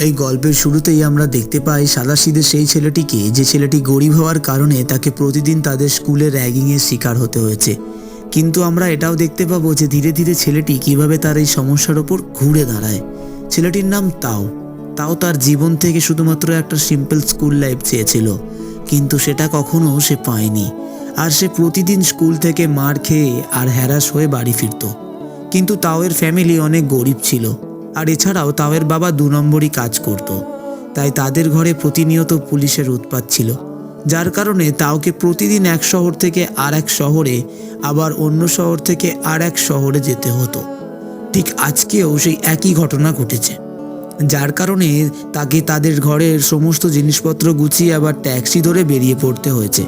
এই গল্পের শুরুতেই আমরা দেখতে পাই সাদাসিধে সেই ছেলেটিকে, যে ছেলেটি গরিব হওয়ার কারণে তাকে প্রতিদিন তাদের স্কুলে র্যাগিংয়ের শিকার হতে হয়েছে। কিন্তু আমরা এটাও দেখতে পাবো যে ধীরে ধীরে ছেলেটি কিভাবে তার এই সমস্যার ওপর ঘুরে দাঁড়ায়। ছেলেটির নাম তাও। তাও তার জীবন থেকে শুধুমাত্র একটা সিম্পল স্কুল লাইফ চেয়েছিল, কিন্তু সেটা কখনো সে পায়নি। আর সে প্রতিদিন স্কুল থেকে মার খেয়ে আর হ্যারাস হয়ে বাড়ি ফিরত। কিন্তু তাওয়ের ফ্যামিলি অনেক গরিব ছিল, আর এছাড়াও তাওয়ের বাবা 2 নম্বরই কাজ করত। তাই তাদের ঘরে প্রতিনিয়ত পুলিশের উৎপাত ছিল, যার কারণে তাওকে প্রতিদিন এক শহর থেকে আর এক শহরে, আবার অন্য শহর থেকে আর এক শহরে যেতে হতো। ঠিক আজকেও সেই একই ঘটনা ঘটেছে, যার কারণে তাকে তাদের ঘরের সমস্ত জিনিসপত্র গুছিয়ে আবার ট্যাক্সি ধরে বেরিয়ে পড়তে হয়েছে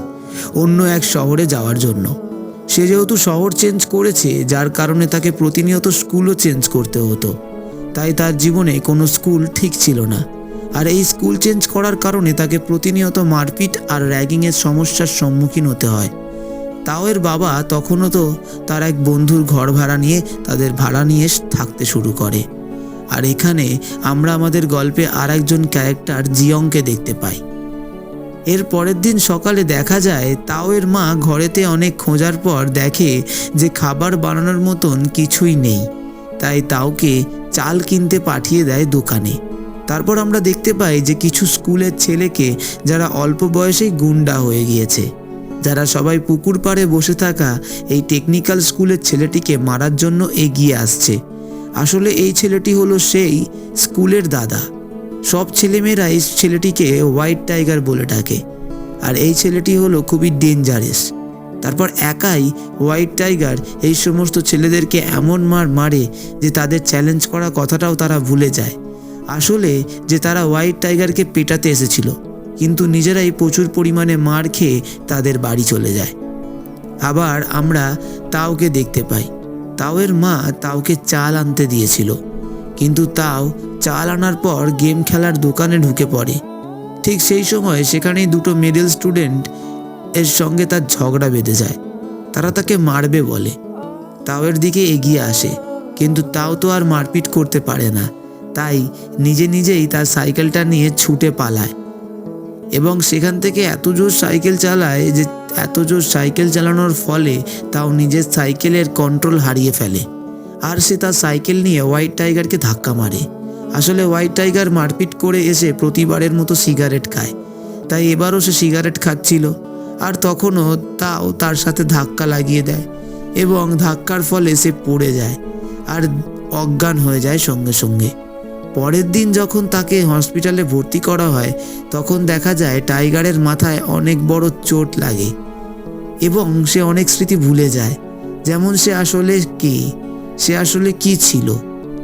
অন্য এক শহরে যাওয়ার জন্য। সে যেহেতু শহর চেঞ্জ করেছে, যার কারণে তাকে প্রতিনিয়ত স্কুলও চেঞ্জ করতে হতো। তাই তার জীবনে কোনো স্কুল ঠিক ছিল না, আর এই স্কুল চেঞ্জ করার কারণে তাকে প্রতিনিয়ত মারপিট আর র্যাগিংয়ের সমস্যার সম্মুখীন হতে হয়। তাওয়ের বাবা তখনও তো তার এক বন্ধুর ঘর ভাড়া নিয়ে তাদের ভাড়া নিয়ে থাকতে শুরু করে। আর এখানে আমরা আমাদের গল্পে আর একজন ক্যারেক্টার জিয়ংকে দেখতে পাই। এর পরের দিন সকালে দেখা যায় তাওয়ের মা ঘরেতে অনেক খোঁজার পর দেখে যে খাবার বানানোর মতন কিছুই নেই। তাই তাওকে চাল কিনতে পাঠিয়ে দেয় দোকানে। তারপর আমরা দেখতে পাই যে কিছু স্কুলের ছেলেকে, যারা অল্প বয়সেই গুন্ডা হয়ে গিয়েছে, যারা সবাই পুকুর পাড়ে বসে থাকা এই টেকনিক্যাল স্কুলের ছেলেটিকে মারার জন্য এগিয়ে আসছে। আসলে এই ছেলেটি হলো সেই স্কুলের দাদা। সব ছেলেমেয়েরা এই ছেলেটিকে হোয়াইট টাইগার বলে ডাকে, আর এই ছেলেটি হলো খুবই ডেঞ্জারাস। তারপর একাই হোয়াইট টাইগার এই সমস্ত ছেলেদেরকে এমন মারে যে তাদের চ্যালেঞ্জ করা কথাটাও তারা ভুলে যায়। আসলে যে তারা হোয়াইট টাইগারকে পেটাতে এসেছিল, কিন্তু নিজেরাই প্রচুর পরিমাণে মার খেয়ে তাদের বাড়ি চলে যায়। আবার আমরা তাওকে দেখতে পাই। তাওয়ের মা তাওকে চাল আনতে দিয়েছিল, কিন্তু তাও চাল আনার পর গেম খেলার দোকানে ঢুকে পড়ে। ঠিক সেই সময় সেখানেই 2 মিডল স্টুডেন্ট এর সঙ্গে তার ঝগড়া বেঁধে যায়। তারা তাকে মারবে বলে। তাওয়ের দিকে এগিয়ে আসে, কিন্তু তাও তো আর মারপিট করতে পারে না। তাই নিজেই তার সাইকেলটা নিয়ে ছুটে পালায়, এবং সেখান থেকে এত জোর সাইকেল চালায় যে এত জোর সাইকেল চালানোর ফলে তাও নিজের সাইকেলের কন্ট্রোল হারিয়ে ফেলে, আর সে তার সাইকেল নিয়ে হোয়াইট টাইগারকে ধাক্কা মারে। আসলে হোয়াইট টাইগার মারপিট করে এসে প্রতিবারের মতো সিগারেট খায়, তাই এবারও সে সিগারেট খাচ্ছিল। আর তখনও তাও তার সাথে ধাক্কা লাগিয়ে দেয়, এবং ধাক্কার ফলে সে পড়ে যায় আর অজ্ঞান হয়ে যায় সঙ্গে সঙ্গে। পরের দিন যখন তাকে হসপিটালে ভর্তি করা হয়, তখন দেখা যায় টাইগারের মাথায় অনেক বড় চোট লাগে, এবং সে অনেক স্মৃতি ভুলে যায়। যেমন সে আসলে কে, সে আসলে কি ছিল,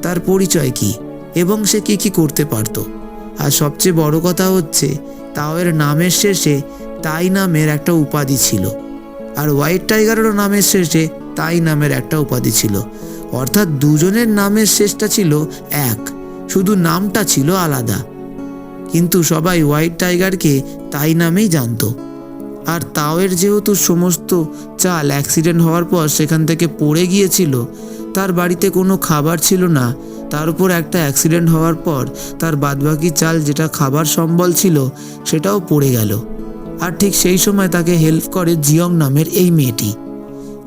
তার পরিচয় কি, এবং সে কি করতে পারত। আর সবচেয়ে বড় কথা হচ্ছে, তাওয়ের নামের শেষে তাই নামের একটা উপাধি ছিল, আর হোয়াইট টাইগারেরও নামের শেষে তাই নামের একটা উপাধি ছিল। অর্থাৎ দুজনের নামের শেষটা ছিল এক, শুধু নামটা ছিল আলাদা। কিন্তু সবাই হোয়াইট টাইগারকে তাই নামেই জানতো। আর তাওয়ের যেহেতু সমস্ত চাল অ্যাক্সিডেন্ট হওয়ার পর সেখান থেকে পড়ে গিয়েছিল, তার বাড়িতে কোনো খাবার ছিল না। তার উপর একটা অ্যাক্সিডেন্ট হওয়ার পর তার বাদবাকি চাল, যেটা খাবার সম্বল ছিল, সেটাও পড়ে গেল। আর ঠিক সেই সময় তাকে হেল্প করে জিয়ং নামের এই মেয়েটি,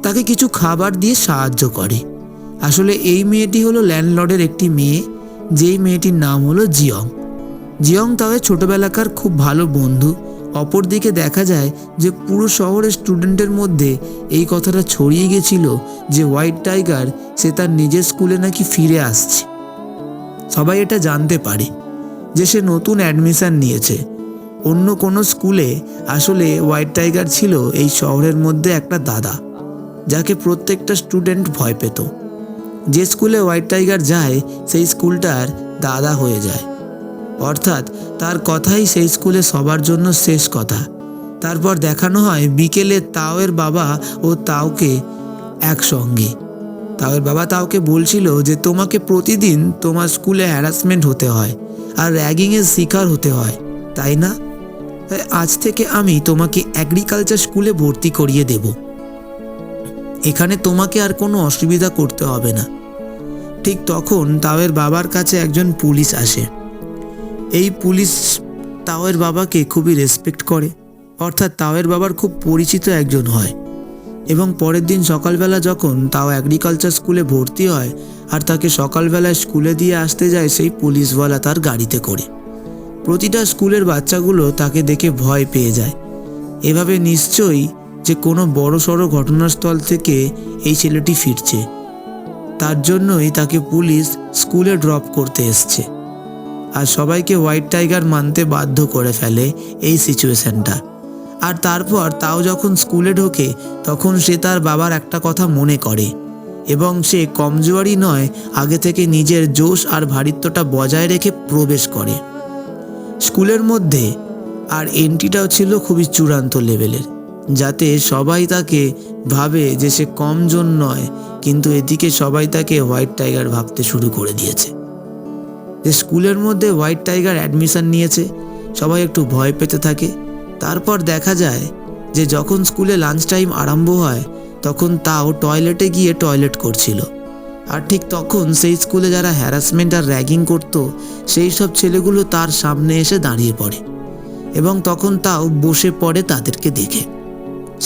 তাকে কিছু খাবার দিয়ে সাহায্য করে। আসলে এই মেয়েটি হলো ল্যান্ডলর্ডের একটি মেয়ে, যেই মেয়েটির নাম হলো জিয়ং। জিয়ং তাওয়ের ছোটবেলাকার খুব ভালো বন্ধু। অপরদিকে দেখা যায় যে পুরো শহরের স্টুডেন্টের মধ্যে এই কথাটা ছড়িয়ে গেছিল যে হোয়াইট টাইগার সে তার নিজের স্কুলে নাকি ফিরে আসছে। সবাই এটা জানতে পারে যে সে নতুন অ্যাডমিশন নিয়েছে অন্য কোনো স্কুলে। আসলে হোয়াইট টাইগার ছিল এই শহরের মধ্যে একটা দাদা, যাকে প্রত্যেকটা স্টুডেন্ট ভয় পেত। যে স্কুলে হোয়াইট টাইগার যায় সেই স্কুলটার দাদা হয়ে যায়, অর্থাৎ তার কথাই সেই স্কুলে সবার জন্য শেষ কথা। তারপর দেখানো হয় বিকেলে তাওয়ের বাবা ও তাওকে একসঙ্গে। তাওয়ের বাবা তাওকে বলছিল যে তোমাকে প্রতিদিন তোমার স্কুলে হ্যারাসমেন্ট হতে হয় আর র্যাগিংয়ের শিকার হতে হয়, তাই না? আজ থেকে আমি তোমাকে এগ্রিকালচার স্কুলে ভর্তি করিয়ে দেব। এখানে তোমাকে আর কোনো অসুবিধা করতে হবে না। ঠিক তখন তাওয়ের বাবার কাছে একজন পুলিশ আসে, এই পুলিশ তাওয়ের বাবাকে খুবই রেসপেক্ট করে, অর্থাৎ তাওয়ের বাবার খুব পরিচিত একজন হয়। এবং পরের দিন সকালবেলা যখন তাও এগ্রিকালচার স্কুলে ভর্তি হয় আর তাকে সকালবেলায় স্কুলে দিয়ে আসতে যায় সেই পুলিশওয়ালা তার গাড়িতে করে। প্রতিটা স্কুলের বাচ্চাগুলো তাকে দেখে ভয় পেয়ে যায়। এভাবে নিশ্চয়ই যে কোনো বড় সড়ো ঘটনাস্থল থেকে এই ছেলেটি ফিরছে, তার জন্যই তাকে পুলিশ স্কুলে ড্রপ করতে এসছে। আর সবাইকে হোয়াইট টাইগার মানতে বাধ্য করে ফেলে এই সিচুয়েশনটা। আর তারপর তাও যখন স্কুলে ঢোকে তখন সে তার বাবার একটা কথা মনে করে এবং সে কমজোরি নয়, আগে থেকে নিজের জোশ আর ভারিত্বটা বজায় রেখে প্রবেশ করে স্কুলের মধ্যে। আর এন্ট্রিটাও ছিল খুবই চূড়ান্ত লেভেলের, যাতে সবাই তাকে ভাবে যে সে কমজোর নয়, কিন্তু এদিকে সবাই তাকে হোয়াইট টাইগার ভাবতে শুরু করে দিয়েছে। যে স্কুলের মধ্যে হোয়াইট টাইগার অ্যাডমিশন নিয়েছে, সবাই একটু ভয় পেতে থাকে। তারপর দেখা যায় যে যখন স্কুলে লাঞ্চ টাইম আরম্ভ হয় তখন তাও টয়লেটে গিয়ে টয়লেট করছিল। আর ঠিক তখন সেই স্কুলে যারা হ্যারাসমেন্ট আর র্যাগিং করত সেই সব ছেলেগুলো তার সামনে এসে দাঁড়িয়ে পড়ে এবং তখন তাও বসে পড়ে তাদেরকে দেখে।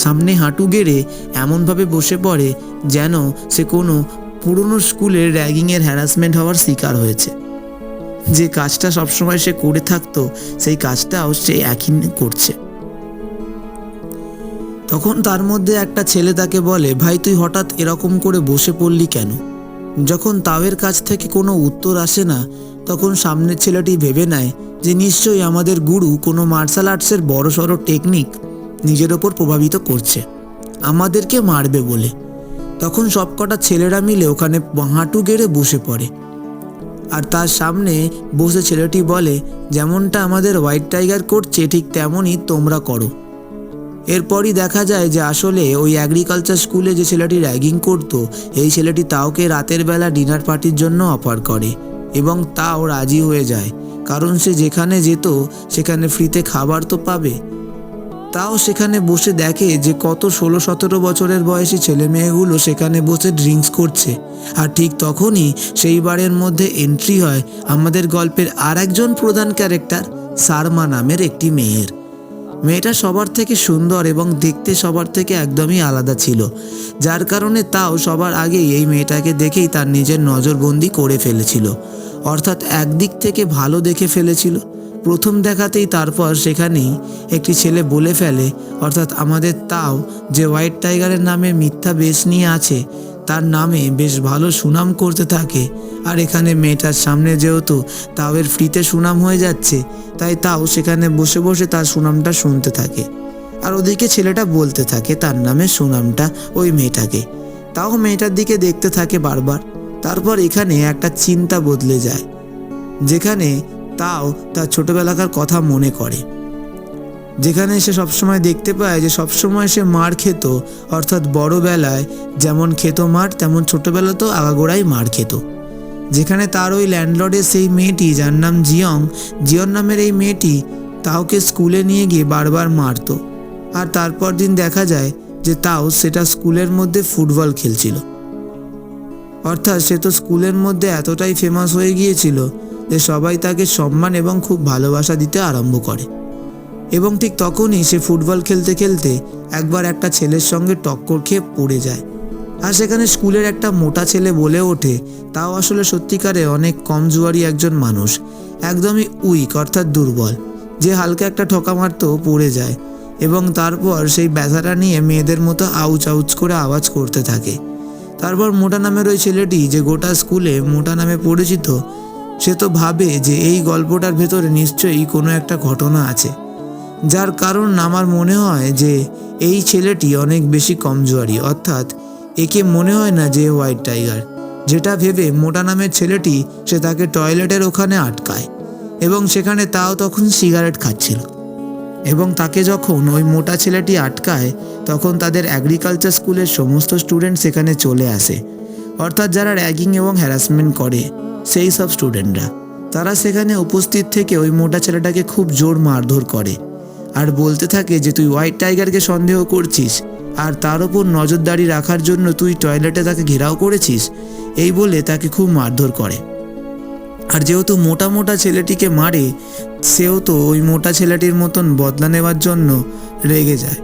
সামনে হাঁটু গেড়ে এমনভাবে বসে পড়ে যেন সে কোনো পুরনো স্কুলের র্যাগিংয়ের হ্যারাসমেন্ট হওয়ার শিকার হয়েছে। যে কাজটা সবসময় সে করে থাকতো সেই কাজটাও সে একই করছে। তখন তার মধ্যে একটা ছেলে তাকে বলে, ভাই তুই হঠাৎ এরকম করে বসে পড়লি কেন? যখন তাওয়ের কাছ থেকে কোনো উত্তর আসে না তখন সামনের ছেলেটি ভেবে নেয় যে নিশ্চয়ই আমাদের গুরু কোনো মার্শাল আর্টসের বড় সড়ো টেকনিক নিজের ওপর প্রভাবিত করছে, আমাদেরকে মারবে বলে। তখন সবকটা ছেলেরা মিলে ওখানে হাঁটু গেড়ে বসে পড়ে। আর তার সামনে বসে ছেলেটি বলে, যেমনটা আমাদের হোয়াইট টাইগার করছে ঠিক তেমনই তোমরা করো। এরপরই দেখা যায় যে আসলে ওই এগ্রিকালচার স্কুলে যে ছেলেটি র্যাগিং করতো এই ছেলেটি তাওকে রাতের বেলা ডিনার পার্টির জন্য অফার করে এবং তাও রাজি হয়ে যায়, কারণ সে যেখানে যেত সেখানে ফ্রিতে খাবার তো পাবে। তাও সেখানে বসে দেখে যে কত 16-17 বছরের বয়সী ছেলে মেয়েগুলো সেখানে বসে ড্রিঙ্কস করছে। আর ঠিক তখনই সেই বারের মধ্যে এন্ট্রি হয় আমাদের গল্পের আর একজন প্রধান ক্যারেক্টার সারমা নামের একটি মেয়ের। মেয়েটা সবার থেকে সুন্দর এবং দেখতে সবার থেকে একদমই আলাদা ছিল, যার কারণে তাও সবার আগেই এই মেয়েটাকে দেখেই তার নিজের নজরবন্দি করে ফেলেছিল, অর্থাৎ একদিক থেকে ভালো দেখে ফেলেছিল। প্রথম দেখাতেই তারপর সেখানেই একটি ছেলে বলে ফেলে, অর্থাৎ আমাদের তাও যে হোয়াইট টাইগারের নামে মিথ্যা বেশ নিয়ে আছে তার নামে বেশ ভালো সুনাম করতে থাকে। আর এখানে মেয়েটার সামনে যেহেতু তাওয়ের ফ্রিতে সুনাম হয়ে যাচ্ছে তাই তাও সেখানে বসে বসে তার সুনামটা শুনতে থাকে। আর ওদিকে ছেলেটা বলতে থাকে তার নামে সুনামটা ওই মেয়েটাকে। তাও মেয়েটার দিকে দেখতে থাকে বারবার। তারপর এখানে একটা চিন্তা বদলে যায়, যেখানে তাও তার ছোটবেলাকার কথা মনে করে, যেখানে সে সবসময় দেখতে পায় যে সবসময় সে মার খেত, অর্থাৎ বড়বেলায় যেমন খেত মার তেমন ছোটবেলাতেও আগাগোড়াই মার খেত। যেখানে তার ওই ল্যান্ডলর্ডের সেই মেয়েটি যার নাম জিয়ন নামের এই মেয়েটি তাওকে স্কুলে নিয়ে গিয়ে বারবার মারত। আর তারপর দিন দেখা যায় যে তাও সেটা স্কুলের মধ্যে ফুটবল খেলছিল, অর্থাৎ সে তো স্কুলের মধ্যে এতটাই ফেমাস হয়ে গিয়েছিল যে সবাই তাকে সম্মান এবং খুব ভালোবাসা দিতে আরম্ভ করে। এবং ঠিক তখনই সে ফুটবল খেলতে খেলতে একবার একটা ছেলের সঙ্গে টক্কর খেয়ে পড়ে যায়। আর সেখানে স্কুলের একটা মোটা ছেলে বলে ওঠে, তাও আসলে সত্যিকারে অনেক কমজোরি একজন মানুষ, একদমই উইক অর্থাৎ দুর্বল, যে হালকা একটা ঠকা মারতেও পড়ে যায় এবং তারপর সেই ব্যথাটা নিয়ে মেয়েদের মতো আউচ আউচ করে আওয়াজ করতে থাকে। তারপর মোটা নামের ওই ছেলেটি, যে গোটা স্কুলে মোটা নামে পরিচিত, সে তো ভাবে যে এই গল্পটার ভেতরে নিশ্চয়ই কোনো একটা ঘটনা আছে, যার কারণ আমার মনে হয় যে এই ছেলেটি অনেক বেশি কমজোরি, অর্থাৎ একে মনে হয় না যে হোয়াইট টাইগার। যেটা ভেবে মোটা নামের ছেলেটি সে তাকে টয়লেটের ওখানে আটকায় এবং সেখানে তাও তখন সিগারেট খাচ্ছিল। এবং তাকে যখন ওই মোটা ছেলেটি আটকায় তখন তাদের এগ্রিকালচার স্কুলের সমস্ত স্টুডেন্ট সেখানে চলে আসে, অর্থাৎ যারা র্যাগিং এবং হ্যারাসমেন্ট করে সেই সব স্টুডেন্টরা। তারা সেখানে উপস্থিত থেকে ওই মোটা ছেলেটাকে খুব জোর মারধর করে আর বলতে থাকে যে তুই হোয়াইট টাইগারকে সন্দেহ করছিস আর তার ওপর নজরদারি রাখার জন্য তুই টয়লেটে তাকে ঘেরাও করেছিস, এই বলে তাকে খুব মারধর করে। আর যেহেতু মোটা মোটা ছেলেটিকে মারে, সেও তো ওই মোটা ছেলেটির মতন বদলা নেওয়ার জন্য রেগে যায়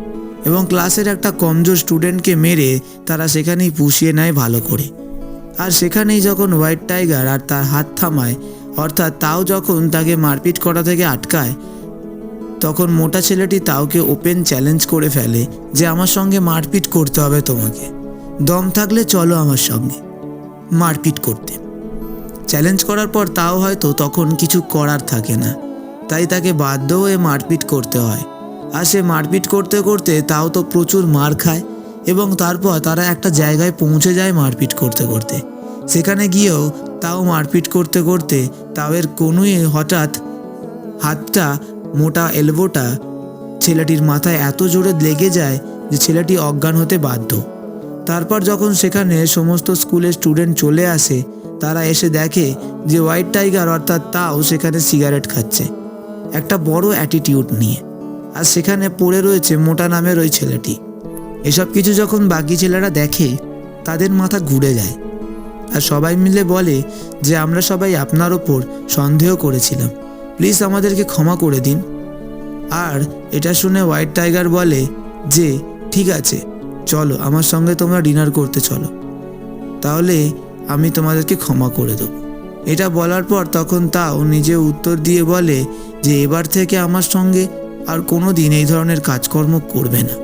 এবং ক্লাসের একটা কমজোর স্টুডেন্টকে মেরে তারা সেখানেই পুষিয়ে নেয় ভালো করে। আর সেখানেই যখন হোয়াইট টাইগার আর তার হাত থামায়, অর্থাৎ তাও যখন তাকে মারপিট করা থেকে আটকায়, তখন মোটা ছেলেটি তাওকে ওপেন চ্যালেঞ্জ করে ফেলে যে আমার সঙ্গে মারপিট করতে হবে, তোমাকে দম থাকলে চলো আমার সঙ্গে মারপিট করতে। চ্যালেঞ্জ করার পর তাও হয়তো তখন কিছু করার থাকে না, তাই তাকে বাধ্য হয়ে মারপিট করতে হয়। আর সে মারপিট করতে করতে তাও তো প্রচুর মার খায় এবং তারপর তারা একটা জায়গায় পৌঁছে যায় মারপিট করতে করতে। সেখানে গিয়েও তাও মারপিট করতে করতে তাওয়ের কোনোই হঠাৎ হাতটা, মোটা এলবোটা ছেলেটির মাথায় এত জোরে লেগে যায় যে ছেলেটি অজ্ঞান হতে বাধ্য। তারপর যখন সেখানে সমস্ত স্কুলের স্টুডেন্ট চলে আসে, তারা এসে দেখে যে হোয়াইট টাইগার অর্থাৎ তাও সেখানে সিগারেট খাচ্ছে একটা বড় অ্যাটিটিউড নিয়ে, আর সেখানে পড়ে রয়েছে মোটা নামের ওই ছেলেটি। এসব কিছু যখন বাকি ছেলেরা দেখে, তাদের মাথা ঘুরে যায় আর সবাই মিলে বলে যে আমরা সবাই আপনার ওপর সন্দেহ করেছিলাম, প্লিজ আমাদেরকে ক্ষমা করে দিন। আর এটা শুনে হোয়াইট টাইগার বলে যে ঠিক আছে, চলো আমার সঙ্গে তোমরা ডিনার করতে চলো, তাহলে আমি তোমাদেরকে ক্ষমা করে দেবো। এটা বলার পর তখন তাও নিজে উত্তর দিয়ে বলে যে এবার থেকে আমার সঙ্গে আর কোনো দিন এই ধরনের কাজকর্ম করবে না,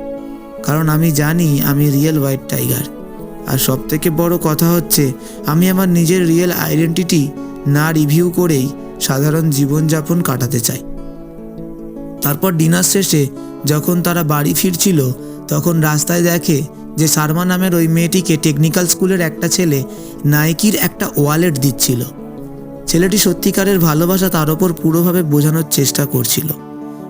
কারণ আমি জানি আমি রিয়েল হোয়াইট টাইগার। আর সবথেকে বড় কথা হচ্ছে আমি আমার নিজের রিয়েল আইডেন্টিটি না রিভিউ করেই সাধারণ জীবনযাপন কাটাতে চাই। তারপর ডিনার শেষে যখন তারা বাড়ি ফিরছিল, তখন রাস্তায় দেখে যে সারমা নামের ওই মেয়েটিকে টেকনিক্যাল স্কুলের একটা ছেলে নাইকির একটা ওয়ালেট দিচ্ছিল। ছেলেটি সত্যিকারের ভালোবাসা তার ওপর পুরোভাবে বোঝানোর চেষ্টা করছিল,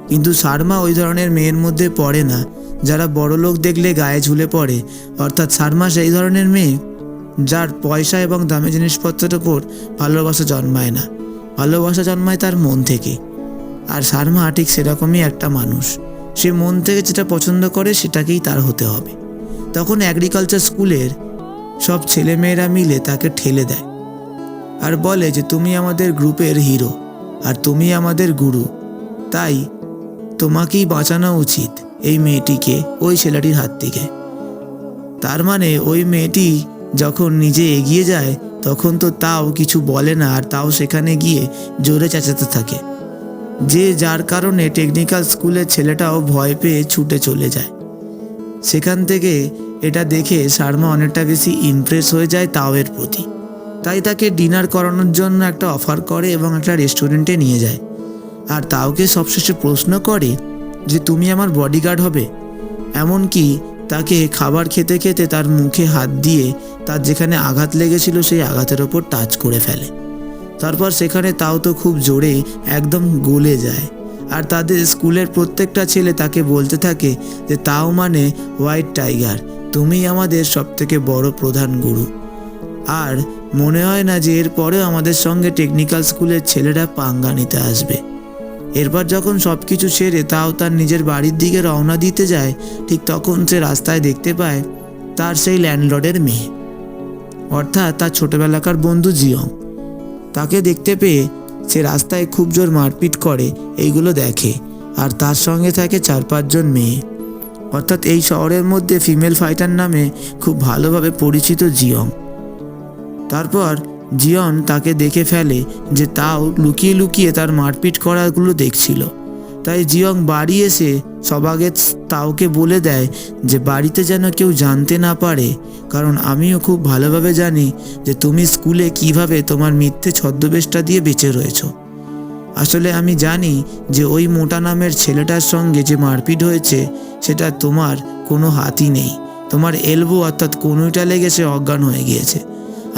কিন্তু সারমা ওই ধরনের মেয়ের মধ্যে পড়ে না যারা বড় লোক দেখলে গায়ে ঝুলে পড়ে। অর্থাৎ সারমা সেই ধরনের মেয়ে যার পয়সা এবং দামি জিনিসপত্রের ওপর ভালোবাসা জন্মায় না, ভালোবাসা জন্মায় তার মন থেকে। আর সারমা ঠিক সেরকমই একটা মানুষ, সে মন থেকে যেটা পছন্দ করে সেটাকেই তার হতে হবে। তখন এগ্রিকালচার স্কুলের সব ছেলেমেয়েরা মিলে তাকে ঠেলে দেয় আর বলে যে তুমি আমাদের গ্রুপের হিরো আর তুমি আমাদের গুরু, তাই তোমাকেই বাঁচানো উচিত এই মেয়েটিকে ওই ছেলেটির হাত থেকে। তার মানে ওই মেয়েটি যখন নিজে এগিয়ে যায় তখন তো তাও কিছু বলে না, আর তাও সেখানে গিয়ে জোরে চেঁচাতে থাকে, যে যার কারণে টেকনিক্যাল স্কুলের ছেলেটাও ভয় পেয়ে ছুটে চলে যায় সেখান থেকে। এটা দেখে সারমা অনেকটা বেশি ইমপ্রেস হয়ে যায় তাওয়ের প্রতি, তাই তাকে ডিনার করানোর জন্য একটা অফার করে এবং একটা রেস্টুরেন্টে নিয়ে যায়। আর তাওকে সবশেষে প্রশ্ন করে যে তুমি আমার বডিগার্ড হবে। এমনকি তাকে খাবার খেতে খেতে তার মুখে হাত দিয়ে তার যেখানে আঘাত লেগেছিল সেই আঘাতের ওপর টাচ করে ফেলে। তারপর সেখানে তাও তো খুব জোরে একদম গলে যায়, আর তাদের স্কুলের প্রত্যেকটা ছেলে তাকে বলতে থাকে যে তাও মানে হোয়াইট টাইগার, তুমি আমাদের সবথেকে বড় প্রধান গুরু। আর মনে হয় না যে এরপরেও আমাদের সঙ্গে টেকনিক্যাল স্কুলের ছেলেরা পাঙ্গা নিতে আসবে। এরপর যখন সব কিছু সেরে তাও তার নিজের বাড়ির দিকে রওনা দিতে যায়, ঠিক তখন সে রাস্তায় দেখতে পায় তার সেই ল্যান্ডলর্ডের মেয়ে, অর্থাৎ তার ছোটবেলাকার বন্ধু জিয়ং। তাকে দেখতে পেয়ে সে রাস্তায় খুব জোর মারপিট করে এইগুলো দেখে, আর তার সঙ্গে থাকে 4-5 জন মেয়ে। অর্থাৎ এই শহরের মধ্যে ফিমেল ফাইটার নামে খুব ভালোভাবে পরিচিত জিয়ং। তারপর জিয়ন তাকে দেখে ফেলে যে তাও লুকিয়ে লুকিয়ে তার মারপিট করাগুলো দেখছিল, তাই জিয়ং বাড়ি এসে সবাগে তাওকে বলে দেয় যে বাড়িতে যেন কেউ জানতে না পারে, কারণ আমিও খুব ভালোভাবে জানি যে তুমি স্কুলে কিভাবে তোমার মিথ্যে ছদ্মবেশটা দিয়ে বেঁচে রয়েছ। আসলে আমি জানি যে ওই মোটা নামের ছেলেটার সঙ্গে যে মারপিট হয়েছে সেটা তোমার কোনো হাতই নেই, তোমার এলবো অর্থাৎ কনুইটা লেগে সে অজ্ঞান হয়ে গিয়েছে।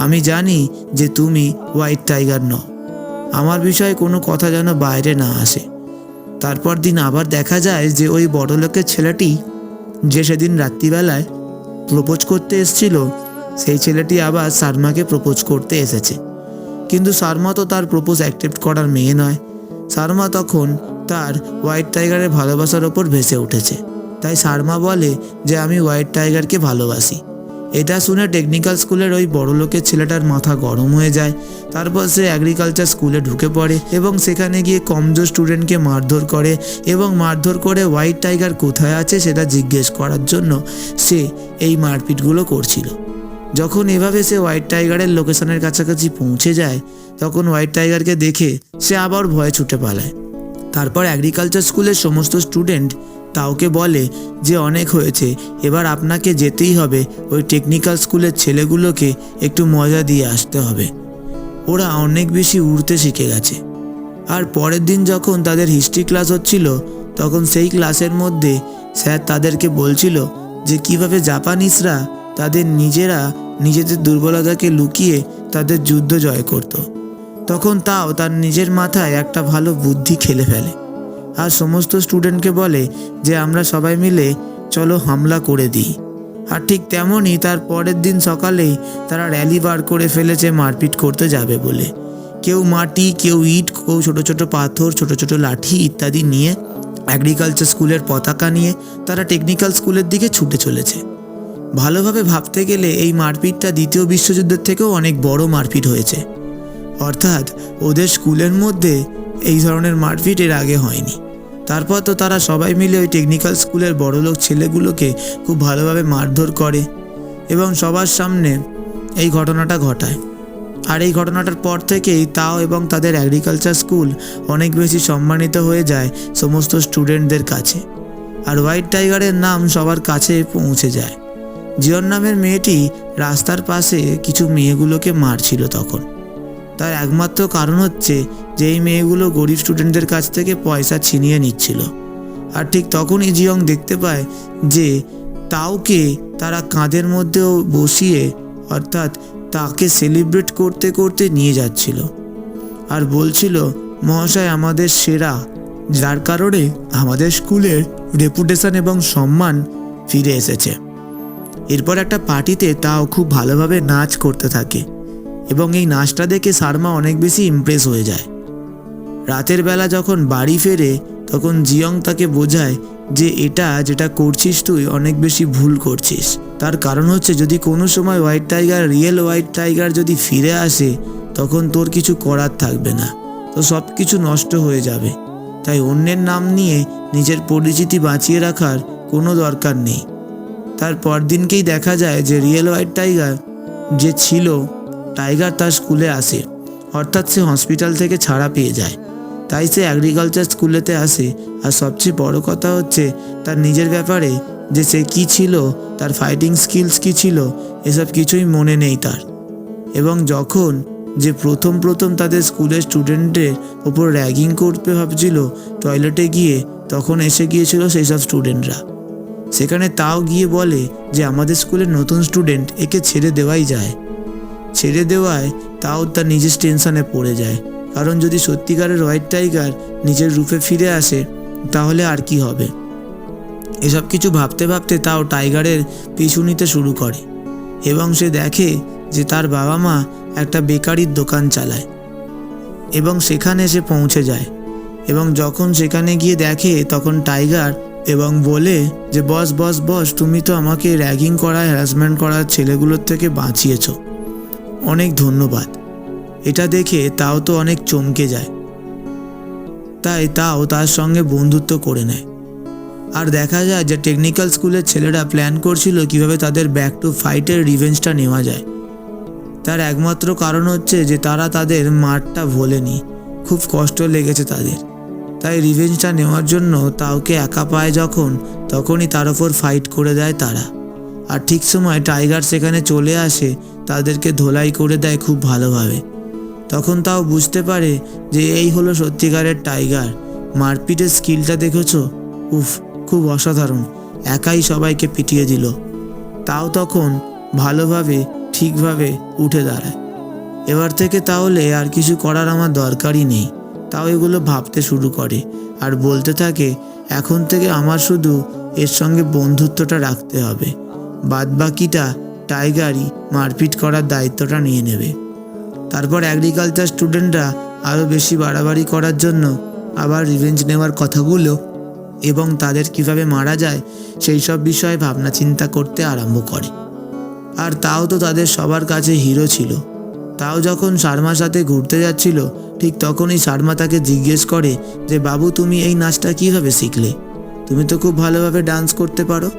আমি জানি যে তুমি হোয়াইট টাইগার নও, আমার বিষয়ে কোনো কথা যেন বাইরে না আসে। তারপর দিন আবার দেখা যায় যে ওই বড়লোকের ছেলেটি যে সেদিন রাত্রিবেলায় প্রপোজ করতে এসেছিল, সেই ছেলেটি আবার সারমাকে প্রপোজ করতে এসেছে। কিন্তু সারমা তো তার প্রপোজ অ্যাকসেপ্ট করার মেয়ে নয়। সারমা তখন তার হোয়াইট টাইগারের ভালোবাসার ওপর ভেসে উঠেছে, তাই সারমা বলে যে আমি হোয়াইট টাইগারকে ভালোবাসি। এটা শুনে টেকনিক্যাল স্কুলের ওই বড় লোকের ছেলেটার মাথা গরম হয়ে যায়। তারপর সে এগ্রিকালচার স্কুলে ঢুকে পড়ে এবং সেখানে গিয়ে কমজোর স্টুডেন্টকে মারধর করে এবং মারধর করে হোয়াইট টাইগার কোথায় আছে সেটা জিজ্ঞেস করার জন্য সে এই মারপিটগুলো করছিল। যখন এভাবে সে হোয়াইট টাইগারের লোকেশনের কাছাকাছি পৌঁছে যায় তখন হোয়াইট টাইগারকে দেখে সে আবার ভয়ে ছুটে পালায়। তারপর এগ্রিকালচার স্কুলের সমস্ত স্টুডেন্ট তাওকে বলে যে অনেক হয়েছে, এবার আপনাকে যেতেই হবে, ওই টেকনিক্যাল স্কুলের ছেলেগুলোকে একটু মজা দিয়ে আসতে হবে। ওরা অনেক বেশি উড়তে শিখে গেছে। আর পরের দিন যখন তাদের হিস্ট্রি ক্লাস হচ্ছিল তখন সেই ক্লাসের মধ্যে স্যার তাদেরকে বলছিল যে কিভাবে জাপানিজরা তাদের নিজেদের দুর্বলতাকে লুকিয়ে তাদের যুদ্ধ জয় করত। তখন তাও তার নিজের মাথায় একটা ভালো বুদ্ধি খেলে ফেলে আর সমস্ত স্টুডেন্টকে বলে যে আমরা সবাই মিলে চলো হামলা করে দিই। আর ঠিক তেমনই তার পরের দিন সকালেই তারা র্যালি বার করে ফেলেছে মারপিট করতে যাবে বলে। কেউ মাটি, কেউ ইট, কেউ ছোটো ছোটো পাথর, ছোটো ছোটো লাঠি ইত্যাদি নিয়ে এগ্রিকালচার স্কুলের পতাকা নিয়ে তারা টেকনিক্যাল স্কুলের দিকে ছুটে চলেছে। ভালোভাবে ভাবতে গেলে এই মারপিটটা দ্বিতীয় বিশ্বযুদ্ধের থেকেও অনেক বড় মারপিট হয়েছে। অর্থাৎ ওদের স্কুলের মধ্যে এই ধরনের মারপিট এর আগে হয়নি। তারপর তো তারা সবাই মিলে ওই টেকনিক্যাল স্কুলের বড়লোক ছেলেগুলোকে খুব ভালোভাবে মারধর করে এবং সবার সামনে এই ঘটনাটা ঘটায়। আর এই ঘটনাটার পর থেকেই তাও এবং তাদের এগ্রিকালচার স্কুল অনেক বেশি সম্মানিত হয়ে যায় সমস্ত স্টুডেন্টদের কাছে। আর হোয়াইট টাইগারের নাম সবার কাছে পৌঁছে যায়। জিয়ন নামের মেয়েটি রাস্তার পাশে কিছু মেয়েগুলোকে মারছিল তখন। তার একমাত্র কারণ হচ্ছে যে এই মেয়েগুলো গরিব স্টুডেন্টদের কাছ থেকে পয়সা ছিনিয়ে নিচ্ছিল। আর ঠিক তখনই জিয়ং দেখতে পায় যে তাওকে তারা কাঁধের মধ্যেও বসিয়ে অর্থাৎ তাকে সেলিব্রেট করতে করতে নিয়ে যাচ্ছিল আর বলছিল মহাশয় আমাদের সেরা, যার কারণে আমাদের স্কুলের রেপুটেশন এবং সম্মান ফিরে এসেছে। এরপর একটা পার্টিতে তাও খুব ভালোভাবে নাচ করতে থাকে এবং এই নাচটা দেখে শর্মা অনেক বেশি ইমপ্রেস হয়ে যায়। রাতের বেলা যখন বাড়ি ফেরে তখন জিয়ং তাকে বোঝায় যে এটা যেটা করছিস তুই অনেক বেশি ভুল করছিস। তার কারণ হচ্ছে যদি কোনো সময় white tiger, real white tiger যদি ফিরে আসে তখন তোর কিছু করার থাকবে না, তো সব কিছু নষ্ট হয়ে যাবে। তাই অন্যের নাম নিয়ে নিজের পরিচিতি বাঁচিয়ে রাখার কোনো দরকার নেই। তার পরদিনকেই দেখা যায় যে রিয়েল হোয়াইট টাইগার যে ছিল, টাইগার তার স্কুলে আসে, অর্থাৎ সে হসপিটাল থেকে ছাড়া পেয়ে যায়। তাই সে এগ্রিকালচার স্কুলেতে আসে। আর সবচেয়ে বড় কথা হচ্ছে তার নিজের ব্যাপারে, যে সে কী ছিল, তার ফাইটিং স্কিলস কী ছিল, এসব কিছুই মনে নেই তার। এবং যখন যে প্রথম তাদের স্কুলের স্টুডেন্টদের ওপর র্যাগিং করতে ভাবছিল টয়লেটে গিয়ে, তখন এসে গিয়েছিল সেই সব স্টুডেন্টরা। সেখানে তাও গিয়ে বলে যে আমাদের স্কুলের নতুন স্টুডেন্ট, একে ছেড়ে দেওয়াই যায়। ছেড়ে দেওয়ায় তাও তার নিজের টেনশনে পড়ে যায়, কারণ যদি সত্যিকারের হোয়াইট টাইগার নিজের রূপে ফিরে আসে তাহলে আর কি হবে। এসব কিছু ভাবতে ভাবতে তাও টাইগারের পিছু নিতে শুরু করে এবং সে দেখে যে তার বাবা মা একটা বেকারির দোকান চালায় এবং সেখানে সে পৌঁছে যায়। এবং যখন সেখানে গিয়ে দেখে তখন টাইগার এবং বলে যে বস বস বস, তুমি তো আমাকে র্যাগিং করা, হ্যারাসমেন্ট করার ছেলেগুলোর থেকে বাঁচিয়েছ, অনেক ধন্যবাদ। এটা দেখে তাও তো অনেক চমকে যায়। তাই তাও তার সঙ্গে বন্ধুত্ব করে নেয়। আর দেখা যায় যে টেকনিক্যাল স্কুলের ছেলেরা প্ল্যান করছিল কিভাবে তাদের ব্যাক টু ফাইটের রিভেঞ্জটা নেওয়া যায়। তার একমাত্র কারণ হচ্ছে যে তারা তাদের মারটা ভোলেনি, খুব কষ্ট লেগেছে তাদের। তাই রিভেঞ্জটা নেওয়ার জন্য তাওকে একা পায় যখন, তখনই তার ওপর ফাইট করে দেয় তারা। আর ঠিক সময় টাইগার সেখানে চলে আসে, তাদেরকে ধোলাই করে দেয় খুব ভালোভাবে। তখন তাও বুঝতে পারে যে এই হলো সত্যিকারের টাইগার। মারপিটের স্কিলটা দেখেছো, উফ, খুব অসাধারণ, একাই সবাইকে পিটিয়ে দিল। তাও তখন ভালোভাবে ঠিকভাবে উঠে দাঁড়ায়। এবার থেকে তাহলে আর কিছু করার আমার দরকারই নেই। তাও এগুলো ভাবতে শুরু করে আর বলতে থাকে এখন থেকে আমার শুধু এর সঙ্গে বন্ধুত্বটা রাখতে হবে, বাদবাকিটা টাইগারই মারপিট করার দায়িত্বটা নিয়ে নেবে। তারপর এগ্রিকালচার স্টুডেন্টরা আরও বেশি বাড়াবাড়ি করার জন্য আবার রিভেঞ্জ নেওয়ার কথাগুলো এবং তাদের কিভাবে মারা যায় সেই সব বিষয়ে ভাবনা চিন্তা করতে আরম্ভ করে। আর তাও তো তাদের সবার কাছে হিরো ছিল। তাও যখন শর্মার সাথে ঘুরতে যাচ্ছিল ঠিক তখনই শর্মা তাকে জিজ্ঞেস করে যে বাবু তুমি এই নাচটা কিভাবে শিখলে, তুমি তো খুব ভালোভাবে ডান্স করতে পারো।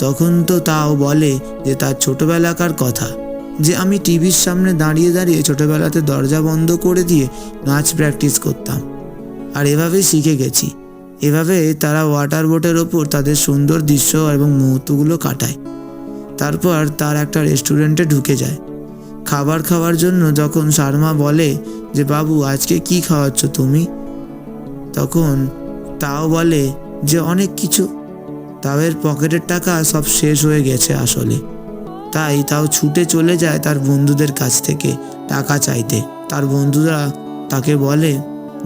তখন তো তাও বলে যে তার ছোটবেলাকার কথা, যে আমি টিভির সামনে দাঁড়িয়ে দাঁড়িয়ে ছোটবেলাতে দরজা বন্ধ করে দিয়ে নাচ প্র্যাকটিস করতাম আর এভাবেই শিখে গেছি। এভাবে তারা ওয়াটার বোটের ওপর তাদের সুন্দর দৃশ্য এবং মুহূর্তগুলো কাটায়। তারপর তার একটা রেস্টুরেন্টে ঢুকে যায় খাবার খাওয়ার জন্য। যখন শর্মা বলে যে বাবু আজকে কি খাওয়াচ্ছ তুমি, তখন তাও বলে যে অনেক কিছু। তাওয়ের পকেটের টাকা সব শেষ হয়ে গেছে আসলে, তাই তাও ছুটে চলে যায় তার বন্ধুদের কাছ থেকে টাকা চাইতে। তার বন্ধুরা তাকে বলে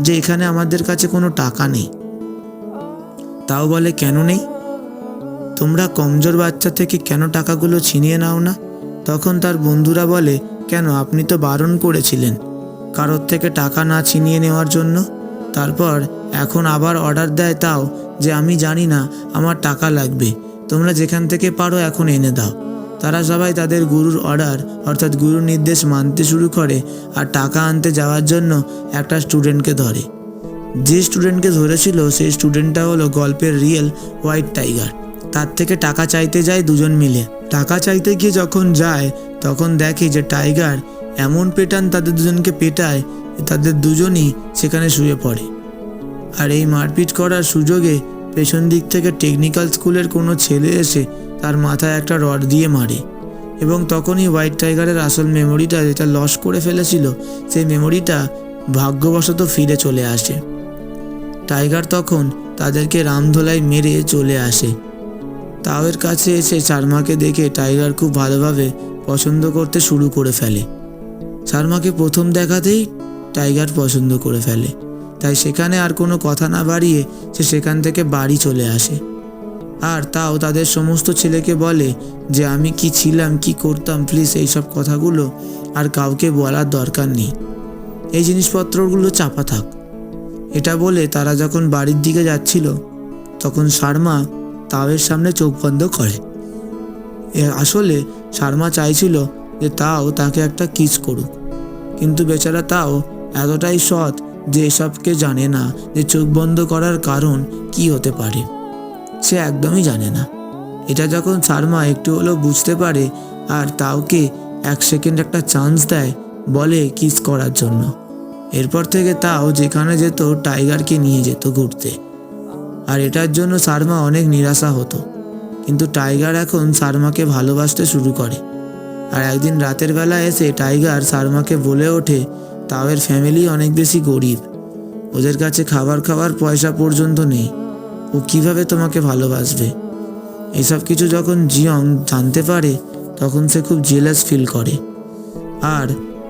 যে এখানে আমাদের কাছে কোনো টাকা নেই। তাও বলে কেন নেই, তোমরা কমজোর বাচ্চা থেকে কেন টাকাগুলো ছিনিয়ে নাও না? তখন তার বন্ধুরা বলে কেন, আপনি তো বারণ করেছিলেন কারোর থেকে টাকা না ছিনিয়ে নেওয়ার জন্য। তারপর এখন আবার অর্ডার দেয় তাও যে আমি জানি না আমার টাকা লাগবে, তোমরা যেখান থেকে পারো এখন এনে দাও। তারা সবাই তাদের গুরুর অর্ডার অর্থাৎ গুরুর নির্দেশ মানতে শুরু করে আর টাকা আনতে যাওয়ার জন্য একটা স্টুডেন্টকে ধরে। যে স্টুডেন্টকে ধরেছিল সেই স্টুডেন্টটা হলো গল্পের রিয়েল হোয়াইট টাইগার। তার থেকে টাকা চাইতে যায় দুজন মিলে। টাকা চাইতে গিয়ে যখন যায় তখন দেখে যে টাইগার এমন পেটান তাদের দুজনকে পেটায় তাদের দুজনই সেখানে শুয়ে পড়ে। আর এই মারপিট করার সুযোগে পেছন দিক থেকে টেকনিক্যাল স্কুলের কোনো ছেলে এসে তার মাথায় একটা রড দিয়ে মারে এবং তখনই হোয়াইট টাইগারের আসল মেমোরিটা যেটা লস করে ফেলেছিল সেই মেমোরিটা ভাগ্যবশত ফিরে চলে আসে। টাইগার তখন তাদেরকে রামধোলাই মেরে চলে আসে। তাওয়ের কাছে এসে শর্মাকে দেখে টাইগার খুব ভালোভাবে পছন্দ করতে শুরু করে ফেলে। শর্মাকে প্রথম দেখাতেই টাইগার পছন্দ করে ফেলে, তাই সেখানে আর কোনো কথা না বাড়িয়ে সে সেখান থেকে বাড়ি চলে আসে। আর তাও তাদের সমস্ত ছেলেকে বলে যে আমি কি ছিলাম, কি করতাম, প্লিজ এইসব কথাগুলো আর কাউকে বলার দরকার নেই, এই জিনিসপত্রগুলো চাপা থাক। এটা বলে তারা যখন বাড়ির দিকে যাচ্ছিল তখন শর্মা তাওয়ের সামনে চোখ বন্ধ করে। আসলে শর্মা চাইছিল যে তাও তাকে একটা কিস করুক, কিন্তু বেচারা তাও এতটাই সৎ যে এসবকে জানে না যে চোখ বন্ধ করার কারণ কি হতে পারে, সে একদমই জানে না। এটা যখন শর্মা একটু হলেও বুঝতে পারে আর তাওকে 1 সেকেন্ড একটা চান্স দেয় বলে কিস করার জন্য। এরপর থেকে তাও যেখানে যেত টাইগারকে নিয়ে যেত ঘুরতে। আর এটার জন্য শর্মা অনেক নিরাশা হতো, কিন্তু টাইগার এখন শর্মাকে ভালোবাসতে শুরু করে। আর একদিন রাতের বেলা এসে টাইগার শর্মাকে বলে ওঠে তাওয়ের ফ্যামিলি অনেক বেশি গরিব, ওদের কাছে খাবার খাওয়ার পয়সা পর্যন্ত নেই, ও কিভাবে তোমাকে ভালোবাসবে। এসব কিছু যখন জিয়ং জানতে পারে তখন সে খুব জেলাস ফিল করে। আর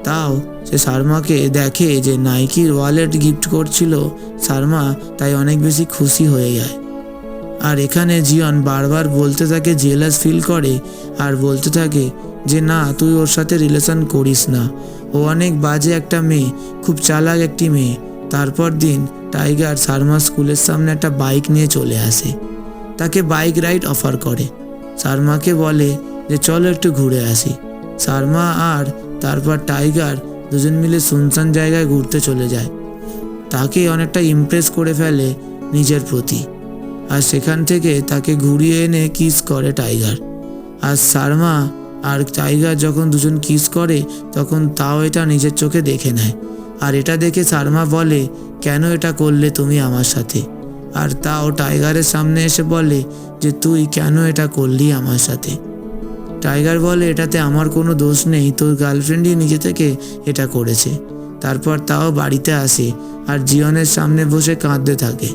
তাও সে শর্মাকে দেখে যে নাইকির ওয়ালেট গিফট করছিল শর্মা, তাই অনেক বেশি খুশি হয়ে যায়। আর এখানে জিয়ন বারবার বলতে থাকে জেলাস ফিল করে আর বলতে থাকে যে না তুই ওর সাথে রিলেশন করিস না, ও অনেক বাজে একটা মেয়ে, খুব চালাক একটি মেয়ে। তারপর দিন টাইগার শর্মা স্কুলের সামনে একটা বাইক নিয়ে চলে আসে, তাকে বাইক রাইড অফার করে। শর্মাকে বলে যে চলো একটু ঘুরে আসি। শর্মা আর তারপর টাইগার দুজন মিলে শুনশান জায়গায় ঘুরতে চলে যায়। তাকে অনেকটা ইমপ্রেস করে ফেলে নিজের প্রতি, আর সেখান থেকে তাকে ঘুরিয়ে এনে কিস করে টাইগার। আর শর্মা আর টাইগার যখন দুজন কিস করে তখন তাও এটা নিজের চোখে দেখে নেয়। আর এটা দেখে শর্মা বলে কেন এটা করলে তুমি আমার সাথে। আর তাও টাইগারের সামনে এসে বলে যে তুই কেন এটা করলি আমার সাথে। টাইগার বলে এটাতে আমার কোনো দোষ নেই, তোর গার্লফ্রেন্ডই নিজে থেকে এটা করেছে। তারপর তাও বাড়িতে আসে আর জিয়নের সামনে বসে কাঁদতে থাকে।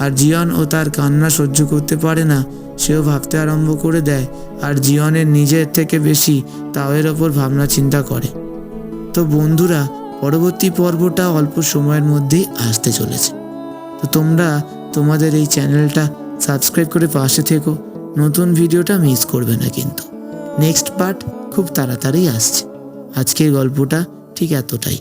আর জিয়ন ও তার কান্না সহ্য করতে পারে না, সেও ভাবতে আরম্ভ করে দেয়। আর জিয়নের নিজের থেকে বেশি তাওয়ের ওপর ভাবনা চিন্তা করে। তো বন্ধুরা, পরবর্তী পর্বটা অল্প সময়ের মধ্যেই আসতে চলেছে। তো তোমরা তোমাদের এই চ্যানেলটা সাবস্ক্রাইব করে পাশে থেকো, নতুন ভিডিওটা মিস করবে না কিন্তু। নেক্সট পার্ট খুব তাড়াতাড়ি আসছে। আজকের গল্পটা ঠিক এতটাই।